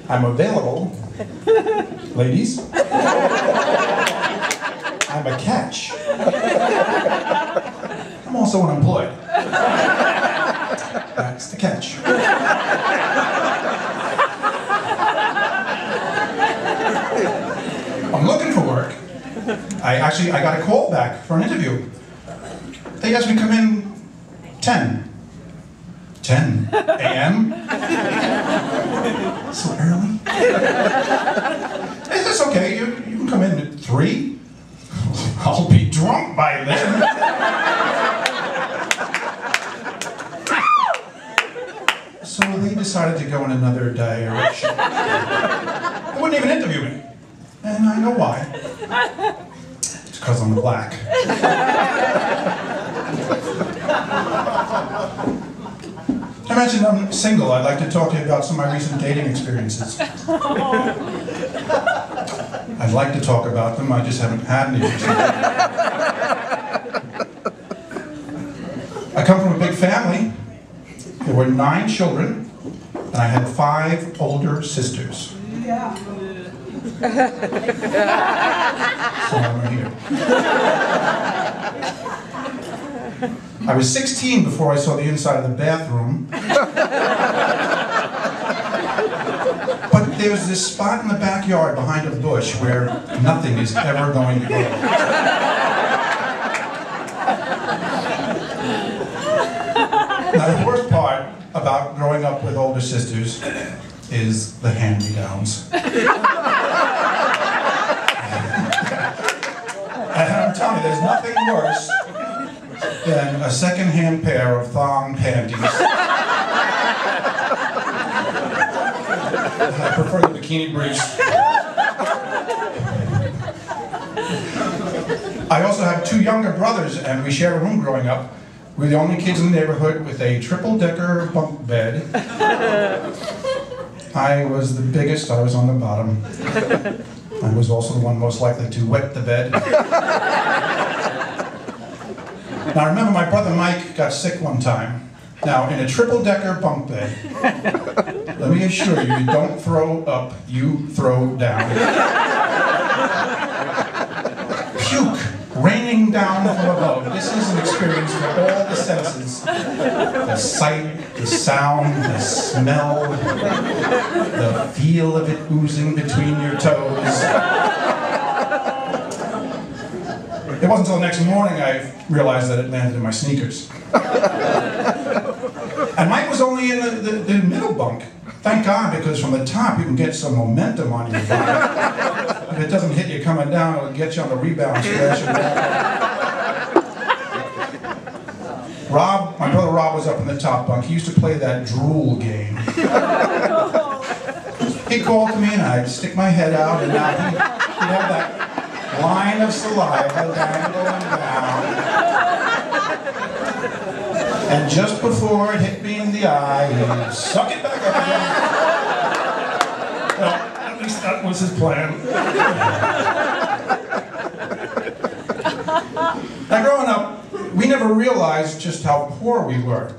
I'm available. Ladies. I'm a catch. I'm also unemployed. That's the catch. I'm looking for work. I got a call back for an interview. They asked me to come in 10 a.m. So early? It's okay, you can come in at 3. I'll be drunk by then. So they decided to go in another direction. They wouldn't even interview me. And I know why. It's because I'm black. I mentioned I'm single. I'd like to talk to you about some of my recent dating experiences. I'd like to talk about them, I just haven't had any recently. I come from a big family. There were 9 children, and I had 5 older sisters. Yeah. So I'm here. I was 16 before I saw the inside of the bathroom. But there's this spot in the backyard behind a bush where nothing is ever going to go. Now, the worst part about growing up with older sisters is the hand-me-downs. And I'm telling you, there's nothing worse than a second-hand pair of thong panties. I prefer the bikini briefs. I also have 2 younger brothers, and we shared a room growing up. We were the only kids in the neighborhood with a triple-decker bunk bed. I was the biggest, I was on the bottom. I was also the one most likely to wet the bed. Now, I remember my brother Mike got sick one time. Now, in a triple-decker bunk bed, let me assure you, you don't throw up, you throw down. Puke raining down from above. This is an experience for all the senses. The sight, the sound, the smell, the feel of it oozing between your toes. It wasn't until the next morning I realized that it landed in my sneakers. And Mike was only in the middle bunk. Thank God, because from the top you can get some momentum on your body. If it doesn't hit you coming down, it'll get you on the rebound stretch. Rob, my brother Rob was up in the top bunk. He used to play that drool game. He'd call to me and I'd stick my head out and now he'd have that line of saliva dangling down. And just before it hit me in the eye, he'd suck it back up again. Well, at least that was his plan. Now, growing up, we never realized just how poor we were.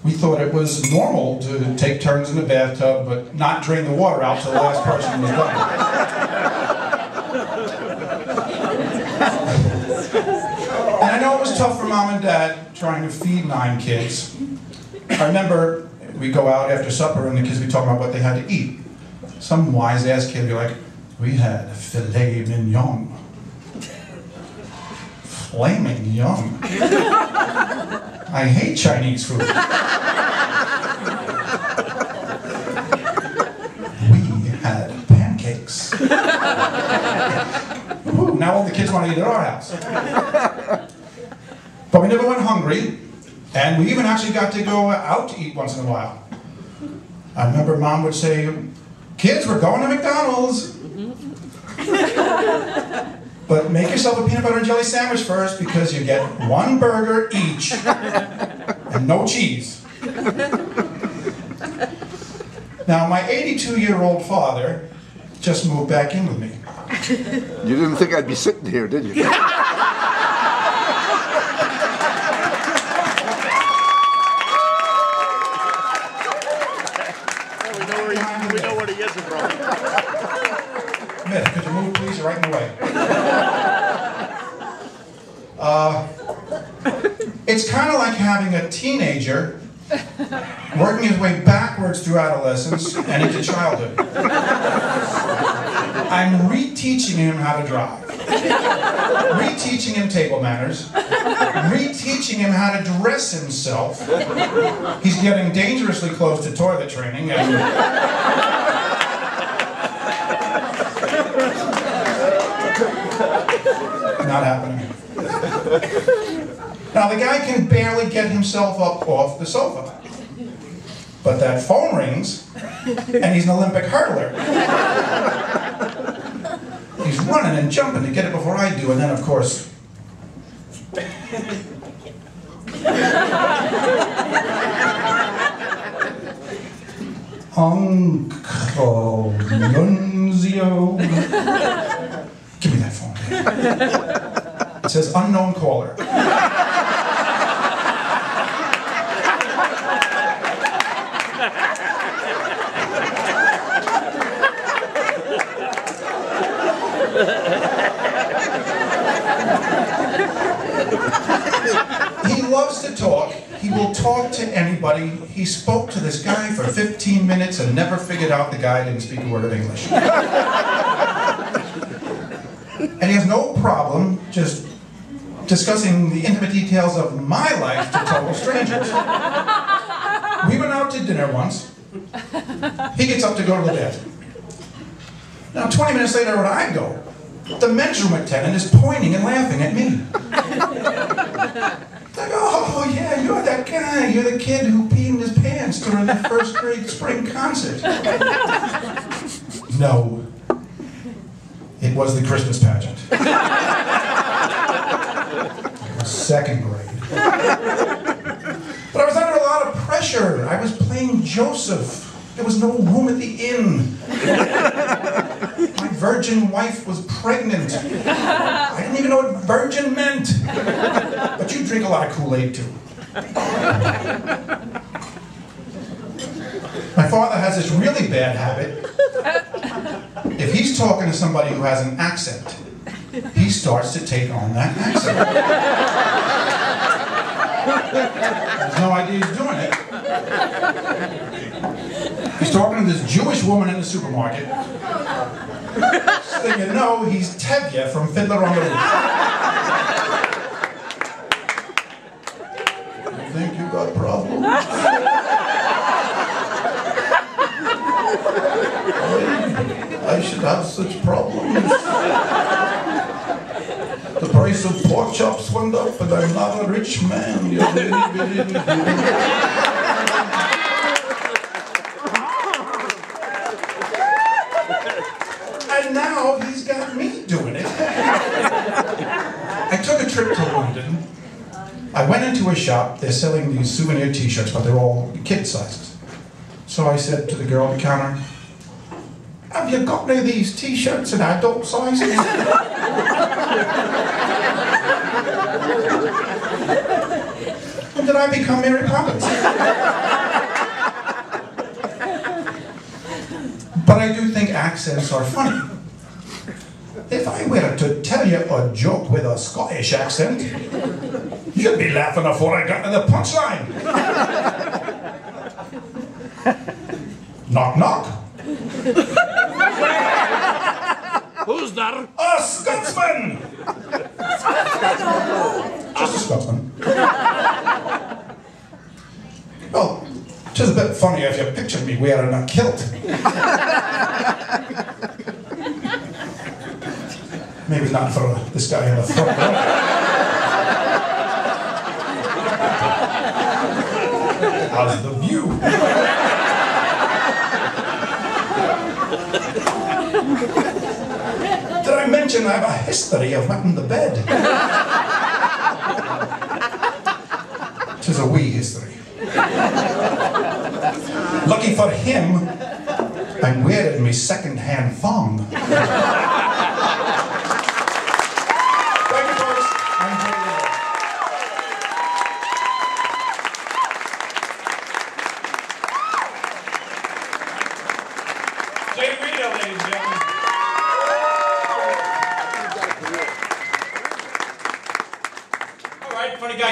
We thought it was normal to take turns in the bathtub, but not drain the water out till the last person was done. And I know it was tough for Mom and Dad trying to feed 9 kids. I remember we'd go out after supper and the kids would be talking about what they had to eat. Some wise-ass kid would be like, we had filet mignon. Flaming young. I hate Chinese food. We had pancakes. Ooh, now all the kids want to eat at our house. But we never went hungry, and we even actually got to go out to eat once in a while. I remember Mom would say, kids, we're going to McDonald's. But make yourself a peanut butter and jelly sandwich first because you get 1 burger each and no cheese. Now, my 82-year-old father just moved back in with me. You didn't think I'd be sitting here, did you? We know what Myth, could you move, please? You're right in the way. It's kind of like having a teenager working his way backwards through adolescence and into childhood. I'm reteaching him how to drive, reteaching him table manners, reteaching him how to dress himself. He's getting dangerously close to toilet training, and not happening. Now the guy can barely get himself up off the sofa. But that phone rings, and he's an Olympic hurdler. He's running and jumping to get it before I do, and then of course... Uncle Nunzio. Give me that phone. It says unknown caller. He loves to talk. He will talk to anybody. He spoke to this guy for 15 minutes and never figured out the guy didn't speak a word of English. And he has no problem just discussing the intimate details of my life to total strangers. We went out to dinner once. He gets up to go to the bathroom. Now 20 minutes later when I go, the men's room attendant is pointing and laughing at me. Like, oh yeah, you're that guy. You're the kid who peed in his pants during the first grade spring concert. No. It was the Christmas pageant. It was second grade. But I was under a lot of pressure. I was playing Joseph. There was no room at the inn. My virgin wife was pregnant. I didn't even know what virgin meant. But you drink a lot of Kool-Aid too. My father has this really bad habit. If he's talking to somebody who has an accent, he starts to take on that accent. There's no idea he's doing it. He's talking to this Jewish woman in the supermarket. So you know he's Tevye from Fiddler on the Roof. You think you got problems? I should have such problems. The price of pork chops went up, and I'm not a rich man. And now he's got me doing it. I took a trip to London. I went into a shop. They're selling these souvenir t-shirts, but they're all kid sizes. So I said to the girl at the counter, "Have you got any of these t-shirts in adult sizes?" And then I become Mary Poppins. But I do think accents are funny. If I were to tell you a joke with a Scottish accent, you'd be laughing before I got to the punchline. Knock, knock. Who's there? A Scotsman! Just a Scotsman. Well, just a bit funny if you pictured me wearing a kilt. Maybe not for this guy in the front row. How's the view? Did I mention I have a history of wetting the bed? It is a wee history. Lucky for him, I'm wearing my second-hand thong. Thank you, folks. I'm Rieder. Rieder, ladies and gentlemen. All right, funny guy.